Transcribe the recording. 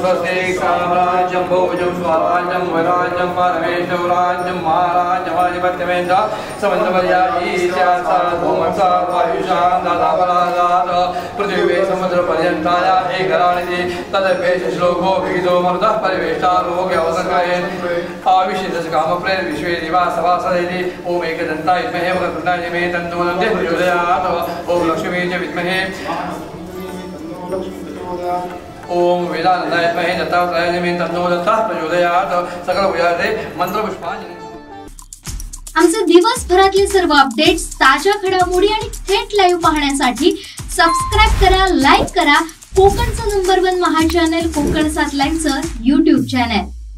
स्वस्ति साम्राज्यं भोजं स्वराज्यं वैराज्यं परमेश्वराज्यं महाराज्यमाधिपत्यमेन्द्र समन्तपर्यायीशासाधूमसा वायुषां दादापराजात पृथिवी समुद्रपर्यन्ताया एकराणिति तदपेश श्लोको विहितो मरुतः परिवेष्टा लोक्यवसङ्गयेन आविशिदशकामप्रेर विश्वे दिवासवासदेति ओम एकदन्ताय विद्महे वक्रतुण्डाय धीमहि तन्नो दन्ते प्रचोदयात् ओम लक्ष्मी च विद्महे ओम वेदानंदाय विद्महे दत्तात्रेयाय धीमहि तन्नो दत्तः प्रचोदयात् सकल पूजार्थे मंत्र पुष्पांजली। आमचे दिवसभरातले सर्व अपडेट्स, ताज्या घडामोडी आणि थेट लाईव्ह पाहण्यासाठी सबस्क्राइब करा, लाईक करा कोकणचं नंबर 1 महा चॅनल कोकण 7 लाईनचं YouTube चॅनल।